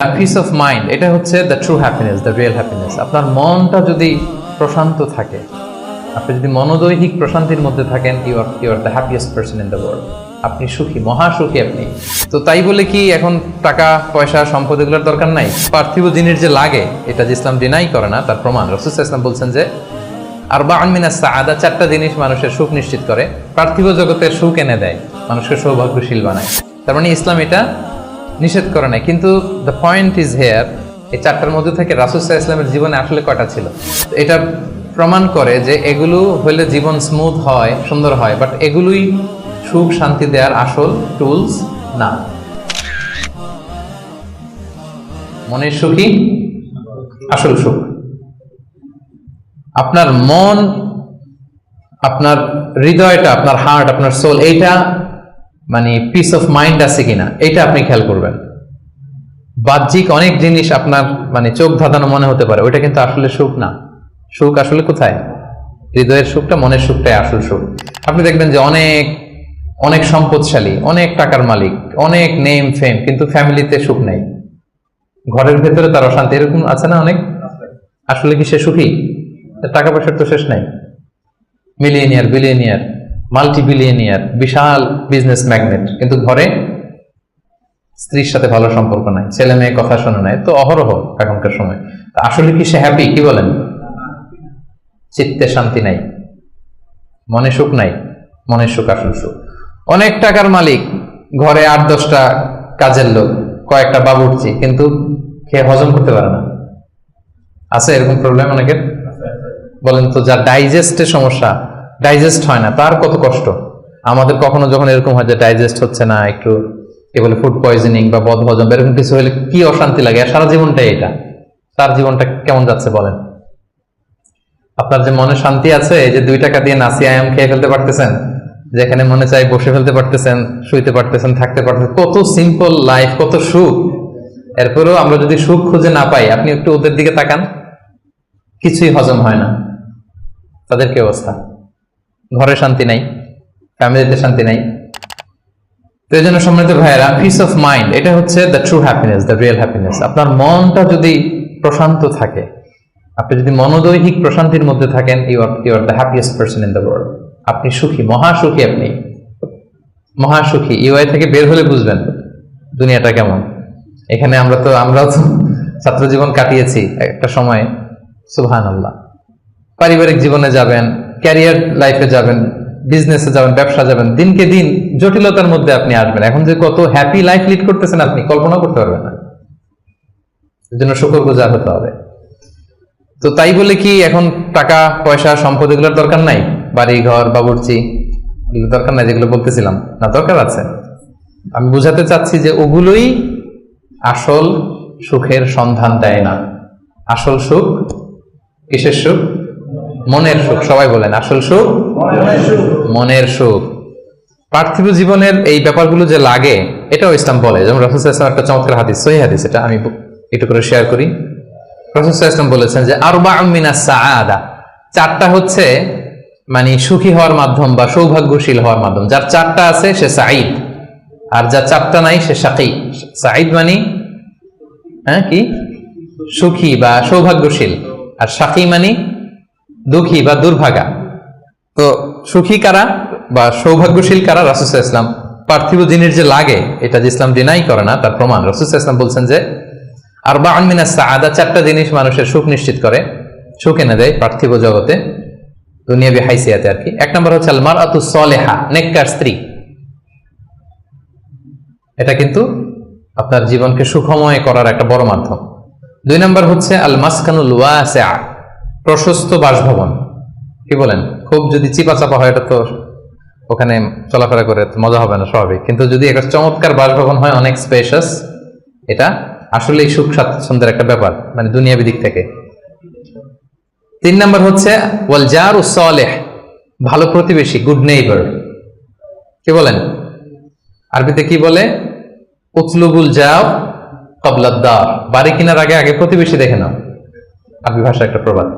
Piece of mind, এটা হচ্ছে the true happiness, the real happiness. আপনার মনটা যদি প্রশান্ত থাকে, আপনি যদি মনোদৈহিক প্রশান্তির মধ্যে থাকেন, you are the happiest person in the world. আপনি সুখী, মহাসুখী আপনি। তো তাই বলে কি এখন টাকা পয়সা সম্পদ এগুলোর দরকার নাই? পার্থিব জিনিস যে লাগে, এটা যে ইসলাম ডিনাই করে না, তার প্রমাণ রাসূল সাল্লাল্লাহু আলাইহি ওয়াসাল্লাম বলছেন যে আরবাউন মিনাস সাআদা, চারটা জিনিস মানুষের সুখ নিশ্চিত করে, পার্থিব জগতের সুখ এনে দেয়, মানুষকে সৌভাগ্যশীল বানায়। তার মানে ইসলাম এটা নিষেধ করে নাই। কিন্তু দ্য পয়েন্ট ইজ হেয়ার, এই চারটার মধ্যে থেকে রাসূল সাল্লাল্লাহু আলাইহি ওয়াসাল্লামের জীবনে আসলে কয়টা ছিল? এটা প্রমাণ করে যে এগুলো হলে জীবন স্মুথ হয়, সুন্দর হয়, বাট এগুলোই সুখ শান্তি দেওয়ার আসল টুলস না। মনের সুখই আসল সুখ। আপনার মন, আপনার হৃদয়টা, আপনার হার্ট, আপনার সোল, এইটা মানে পিস অফ মাইন্ড আছে কিনা, এইটা আপনি খেয়াল করবেন। বাহ্যিক অনেক জিনিস আপনার মানে চোখ ধাঁধানো মনে হতে পারে, ওইটা কিন্তু আসলে সুখ না। সুখ আসলে কোথায়? হৃদয়ের সুখটা, মনের সুখটাই আসল সুখ। আপনি দেখবেন যে অনেক অনেক সম্পদশালী, অনেক টাকার মালিক, অনেক নেম ফেম, কিন্তু ফ্যামিলিতে সুখ নেই, ঘরের ভেতরে তার অশান্তি, এরকম আছে না অনেক? আসলে কি সে সুখী? টাকা পয়সার তো শেষ নাই, মিলিয়নিয়ার, বিলিয়নিয়ার, মাল্টি বিলিয়নিয়ার, বিশাল বিজনেস ম্যাগনেট, কিন্তু ঘরে স্ত্রীর সাথে ভালো সম্পর্ক নাই, ছেলে মেয়ে কথা শোনে নাই, তো অহরহ এখনকার সময়। আসলে কি সে হ্যাপি? কি বলেন? চিত্তে শান্তি নাই, মনে সুখ নাই। মনের সুখ আসল সুখ। অনেক টাকার মালিক, ঘরে 8-10টা কাজের লোক, কয়েকটা বাবুর্চি, কিন্তু খেয়ে হজম করতে পারে না। আছে এরকম প্রবলেম অনেকের? বলেন তো, যার ডাইজেস্টের সমস্যা, ডাইজেস্ট হয় না, তার কত কষ্ট। আমাদের কখনো যখন এরকম হয় যে ডাইজেস্ট হচ্ছে না, একটু কি বলে ফুড পয়জনিং বা বদহজম, এরকম কিছু হলে কি অশান্তি লাগে। আর সারা জীবনটাই এটা, তার জীবনটা কেমন যাচ্ছে বলেন? আপনার যে মনে শান্তি আছে, এই যে 2 টাকা দিয়ে নাসি আয়াম খেয়ে ফেলতে পারতেছেন, যেখানে মনে চাই বসে ফেলতে পারতেছেন, শুইতে পারতেছেন, থাকতে পারতেছেন, কত সিম্পল লাইফ, কত সুখ। এরপরেও আমরা যদি সুখ খুঁজে না পাই, আপনি একটু ওদের দিকে তাকান, কিছুই হজম হয় না, তাদের কি অবস্থা? ঘরে শান্তি নাই, ফ্যামিলিতে শান্তি নাই। তো এই জন্য সম্মানিত ভাইয়েরা, পিস অফ মাইন্ড, এটা হচ্ছে the true happiness, the real happiness. আপনার মনটা যদি প্রশান্ত থাকে, আপনি যদি মনোদৈহিক প্রশান্তির মধ্যে থাকেন, you are the happiest person in the world. আপনি সুখী, মহাসুখী, আপনি মহাসুখী। ইউআই থেকে বের হলে বুঝবেন দুনিয়াটা কেমন। এখানে আমরাও তো ছাত্র জীবন কাটিয়েছি একটা সময়, সুবহানাল্লাহ। পারিবারিক জীবনে যাবেন, ক্যারিয়ার লাইফে যাবেন, বিজনেসে যাবেন, ব্যবসা যাবেন, দিনকে দিন জটিলতার মধ্যে আপনি আসবেন। এখন যে কত হ্যাপি লাইফ লিড করতেছেন, আপনি কল্পনা করতে পারবেন না। এর জন্য শুকরগুজার হতে হবে। তো তাই বলে কি এখন টাকা পয়সা সম্পদ এগুলোর দরকার নাই? বাড়ি ঘর বাবুর্চি এগুলো দরকার নাই, যেগুলো বলতেছিলাম না? দরকার আছে। আমি বুঝাতে চাচ্ছি যে ওগুলোই আসল সুখের সন্ধান দেয় না। আসল সুখ কিসের সুখ? মনের সুখ। সবাই বলেন, আসল সুখ মনের সুখ। পার্থিব জীবনের এই ব্যাপারগুলো যে লাগে, এটাও ইসলাম বলে। যেমন রাসূল সাল্লাল্লাহু আলাইহি ওয়াসাল্লাম একটা চমৎকার হাদিস, সহিহ হাদিস, এটা আমি একটু করে শেয়ার করি। রাসূল সাল্লাল্লাহু আলাইহি ওয়াসাল্লাম বলেছেন যে আরবাউন মিনাস সাআদা, চারটা হচ্ছে মানে সুখী হওয়ার মাধ্যম বা সৌভাগ্যশীল হওয়ার মাধ্যম। যার চারটা আছে সে সাঈদ, আর যার চারটা নাই সে শাকী। সাঈদ মানে কি? সুখী বা সৌভাগ্যশীল, আর শাকী মানে দুঃখী বা দুর্ভাগা। তো সুখী কারা বা সৌভাগ্যশীল কারা? রাসূল সাল্লাল্লাহু আলাইহি ওয়াসাল্লাম পার্থিব জিনিস যে লাগে, এটা যে ইসলাম ডিনাই করে না, তার প্রমাণ রাসূল সাল্লাল্লাহু আলাইহি ওয়াসাল্লাম বলছেন যে আরবাউন মিনাস সাআদা, চারটা জিনিস মানুষের সুখ নিশ্চিত করে, সুখ এনে দেয় পার্থিব জগতে, দুনিয়াবি হাইসিয়াতে আর কি। 1 নম্বর হচ্ছে আল মারআতুস সালিহা, নেককার স্ত্রী। এটা কিন্তু আপনার জীবনকে সুখময় করার একটা বড় মাধ্যম। 2 নম্বর হচ্ছে আল মাসকানুল ওয়াসিআ, প্রশস্ত বাসভবন। কি বলেন? খুব যদি চিপা চাপা হয়, এটা তো ওখানে চলাফেরা করে মজা হবে না, স্বাভাবিক। কিন্তু যদি একটা চমৎকার বাসভবন হয়, অনেক স্পেশাস, এটা আসলেই সুখ স্বাচ্ছন্দ্যের একটা ব্যাপার, মানে দুনিয়াবি দিক থেকে। 3 নম্বর হচ্ছে ওয়াল জারুস সালিহ, ভালো প্রতিবেশী, গুড নেইবার। কি বলেন? আরবিতে কি বলে? উতলুবুল জার ক্বাবলা দার, বাড়ি কেনার আগে আগে প্রতিবেশী দেখে নাও, আরবি ভাষা একটা প্রবাদ।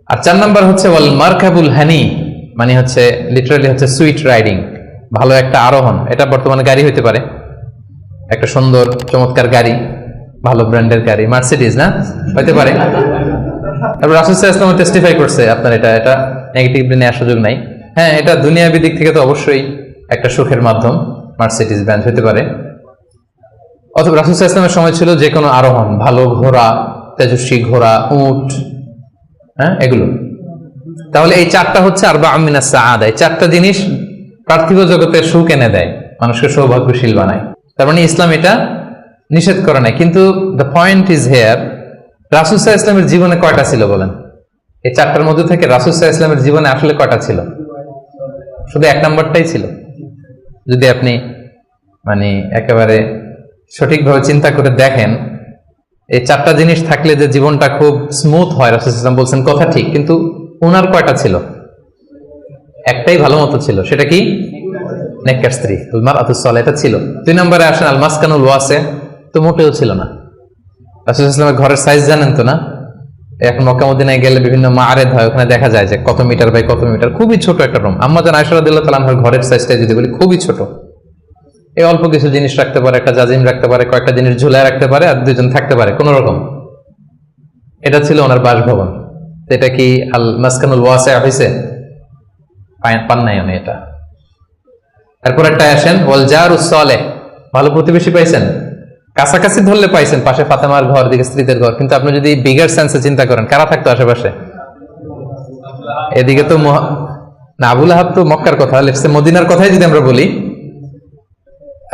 আর 4 নম্বর হচ্ছে ওয়াল মারকাবুল হানি, মানে হচ্ছে লিটারালি হচ্ছে সুইট রাইডিং, ভালো একটা আরোহণ। এটা বর্তমানে গাড়ি হইতে পারে, একটা সুন্দর চমৎকার গাড়ি, ভালো ব্র্যান্ডের গাড়ি, মার্সিডিজ না হইতে পারে। তারপর রাসূল সাল্লাল্লাহু আলাইহি ওয়াসাল্লাম টেস্টিফাই করছে আপনার এটা নেগেটিভলি নেওয়ার সুযোগ নাই। হ্যাঁ, এটা দুনিয়াবি দিক থেকে তো অবশ্যই একটা সুখের মাধ্যম, মার্সিডিজ ব্র্যান্ড হতে পারে। অথবা রাসূল সাল্লাল্লাহু আলাইহি ওয়াসাল্লামের সময় ছিল যে কোনো আরোহণ, ভালো ঘোড়া, তেজস্বী ঘোড়া, উট, হ্যাঁ এগুলো। তাহলে এই চারটা হচ্ছে আরবাউম মিনাস সাআদা, এই চারটা জিনিস পার্থিব জগতের সুখ এনে দেয়, মানুষকে সৌভাগ্যশীল বানায়। তার মানে ইসলাম এটা নিষেধ করে নাই। কিন্তু দ্য পয়েন্ট ইজ হেয়ার, রাসূল সাল্লাল্লাহু আলাইহি ওয়াসাল্লামের জীবনে কয়টা ছিল বলেন? এই চারটার মধ্যে থেকে রাসূল সাল্লাল্লাহু আলাইহি ওয়াসাল্লামের জীবনে আসলে কয়টা ছিল? শুধু এক নম্বরটাই ছিল। যদি আপনি মানে একেবারে সঠিকভাবে চিন্তা করে দেখেন, এই চারটা জিনিস থাকলে যে জীবনটা খুব স্মুথ হয়, রাসূল সাল্লাল্লাহু আলাইহি ওয়াসাল্লাম বলছেন কথা ঠিক, কিন্তু ওনার কয়টা ছিল? একটাই ভালো মতো ছিল, সেটা কি? নেককার স্ত্রী, আল মারআতুস সালিহা, এটা ছিল। 2 নম্বরে আসেন আল মাসকানুল ওয়াসি, তো মোটেও ছিল না। রাসূল সাল্লাল্লাহু আলাইহি ওয়াসাল্লামের ঘরের সাইজ জানেন তো না? এখন মক্কা মদিনায় গেলে বিভিন্ন মাআরিদ হয়, ওখানে দেখা যায় যে কত মিটার বাই কত মিটার, খুবই ছোট একটা রুম। আম্মা জান আয়েশা রাদিয়াল্লাহু তাআলা আনহার ঘরের সাইজটা যদি বলি, খুবই ছোট। এই অল্প কিছু জিনিস রাখতে পারে, একটা জাজিম রাখতে পারে, কয়েকটা জিনিস ঝুলায় রাখতে পারে, আর দুজন থাকতে পারে কোন রকম। এটা ছিল ওনার বাসভবন। এটা কি আল মাসকানুল ওয়াসি হইছে? পান নাই উনি এটা। এরপর একটা আসেন ওয়াল জারুস সালেহ, ভালো প্রতিবেশী পাইছেন, কাছাকাছি ধরলে পাইছেন, পাশে ফাতেমার ঘর, দিকে স্ত্রীদের ঘর। কিন্তু আপনি যদি বিগার সেন্সে চিন্তা করেন, কারা থাকতো আশেপাশে? এদিকে তো না, আবু লাহাব তো মক্কার কথা, মদিনার কথাই যদি আমরা বলি,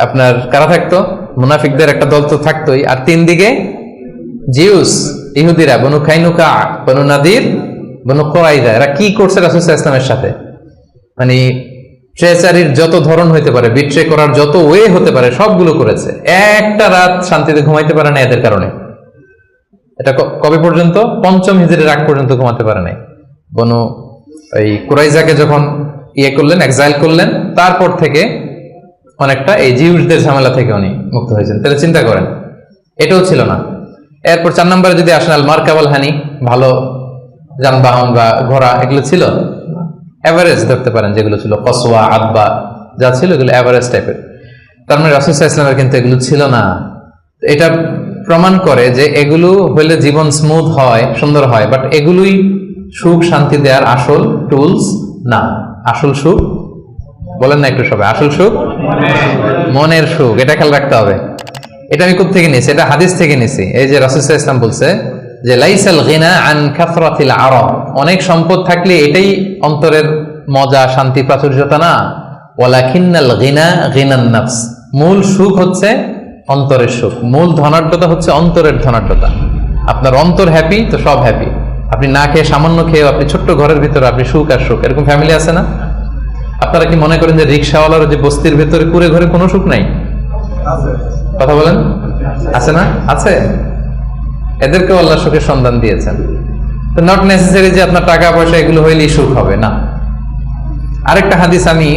আপনার কারা থাকতো? মুনাফিকদের একটা দল তো থাকতোই, আর 3 দিকে জিউস, ইহুদিরা, বনু কাইনুকা, বনু নাদির, বনু কুরাইজা। এরা কি করছে রাসূল সাল্লাল্লাহু আলাইহি ওয়াসাল্লামের সাথে? মানে ট্রেচারির যত ধরন হইতে পারে, বিট্রে করার যত ওয়ে হতে পারে, সবগুলো করেছে। একটা রাত শান্তিতে ঘুমাইতে পারে না এদের কারণে। এটা কবে পর্যন্ত? 5ম হিজরির আগ পর্যন্ত ঘুমাতে পারে নাই। বনু ওই কুরাইজাকে যখন করলেন, এক্সাইল করলেন, তারপর থেকে অনেকটা এই জিউসদের ঝামেলা থেকে উনি মুক্ত হয়েছেন। তাহলে চিন্তা করেন, এটাও ছিল না। এরপর 4 নম্বরে যদি আসেন আল মারকাবাল হানি, ভালো যানবাহন বা ঘোড়া, এগুলো ছিল। এভারেজ ধরতে পারেন যেগুলো ছিল, কসওয়া, আব্বা যা ছিল এগুলো এভারেজ টাইপের। তার মানে রাসূল সাল্লাল্লাহু আলাইহি ওয়াসাল্লামের কিন্তু এগুলো ছিল না। এটা প্রমাণ করে যে এগুলো হইলে জীবন স্মুথ হয়, সুন্দর হয়, বাট এগুলোই সুখ শান্তি দেওয়ার আসল টুলস না। আসল সুখ বলেন না একটু সবাই, আসল সুখ মনের সুখ। এটা খেয়াল রাখতে হবে। এটা আমি কোথা থেকে নিয়েছি? এটা হাদিস থেকে নিয়েছি। এই যে রাসূল সাল্লাল্লাহু আলাইহি ওয়াসাল্লাম বলছে যে লাইসাল গিনা আন কাসরাতিল আরাব, অনেক সম্পদ থাকলে এটাই অন্তরের মজা, শান্তি, প্রাচুর্যতা না। ওয়ালাকিন্নাল গিনা গিনান নাফস, মূল সুখ হচ্ছে অন্তরের সুখ, মূল ধনাঢ্যতা হচ্ছে অন্তরের ধনাঢ্যতা। আপনার অন্তর হ্যাপি তো সব হ্যাপি। আপনি না খেয়ে, সামান্য খেয়ে, আপনি ছোট্ট ঘরের ভিতরে আপনি সুখ আর সুখ, এরকম ফ্যামিলি আছে না? আপনারা কি মনে করেন যে রিক্সাওয়ালার যে বস্তির ভেতরে কুড়ে ঘরে কোনো সুখ নাই? কথা বলেন, আছে না? আছে। এদেরকেও আল্লাহ সুখের সন্ধান দিয়েছেন। তো নট নেসেসারি যে আপনার টাকা পয়সা এগুলো হইলেই সুখ হবে না। আরেকটা হাদিস আমি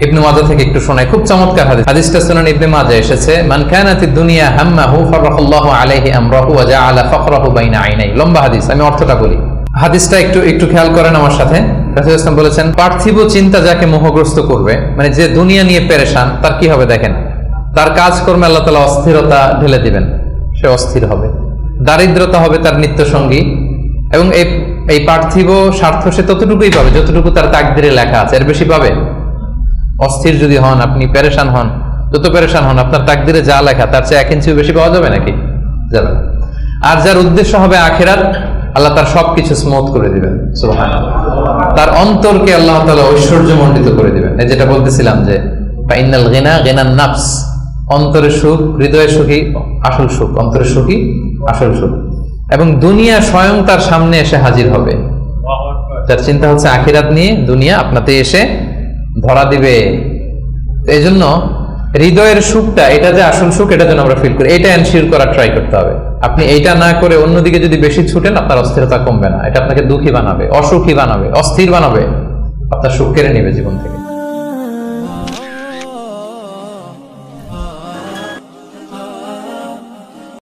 ইবনে মাজাহ থেকে একটু শোনাই, খুব চমৎকার হাদিস। হাদিসটা সুনান ইবনে মাজাহ এসেছে, মান কানাতিদ দুনিয়া হাম্মাহু ফারাহাল্লাহু আলাইহি আমরাহু ওয়া জাআলা ফাখরাহু বাইনা আইনাই। লম্বা হাদিস, আমি অর্থটা বলি। হাদিসটা একটু খেয়াল করেন আমার সাথে। রাসূল সাল্লাল্লাহু আলাইহি ওয়াসাল্লাম বলেছেন, পার্থিব চিন্তা যাকে মোহগ্রস্ত করবে, মানে যে দুনিয়া নিয়ে পেরেশান, তার কি হবে দেখেন? তার কাজকর্মে আল্লাহ তাআলা অস্থিরতা ঢেলে দিবেন, সে অস্থির হবে। দারিদ্রতা হবে তার নিত্য সঙ্গী, এবং এই পার্থিব স্বার্থ সে ততটুকুই পাবে যতটুকু তার তাকদিরে লেখা আছে, এর বেশি পাবে? অস্থির যদি হন, আপনি পেরেশান হন, যত পেরেশান হন, আপনার তাকদিরে যা লেখা তার চেয়ে 1 ইঞ্চিও বেশি পাওয়া যাবে নাকি? যাবে। আর যার উদ্দেশ্য হবে আখিরাত, আল্লাহ তার সবকিছু স্মুথ করে দিবেন, সুবহানাল্লাহ। তার অন্তরকে আল্লাহ তাআলা ঐশ্বর্যমণ্ডিত করে দিবেন। এই যেটা বলতেছিলাম যে ফাইনাল গিনা গিনান নাফস, অন্তরের সুখ, হৃদয়ের সুখী আসল সুখ, অন্তরের সুখী আসল সুখ। এবং দুনিয়া স্বয়ং তার সামনে এসে হাজির হবে। যার চিন্তা হচ্ছে আখিরাত নিয়ে, দুনিয়া আপনাতে এসে ধরা দিবে। এই জন্য হৃদয়ের সুখটা, এটা যে আসল সুখ, এটা যেন আমরা ফিল করি, এটা এনশিওর করার ট্রাই করতে হবে। আপনি এইটা না করে অন্যদিকে যদি বেশি ছুটেন, আপনার অস্থিরতা কমবে না, এটা আপনাকে দুঃখী বানাবে, অসুখী বানাবে, অস্থির বানাবে, আপনার সুখ কেড়ে নেবে জীবন থেকে।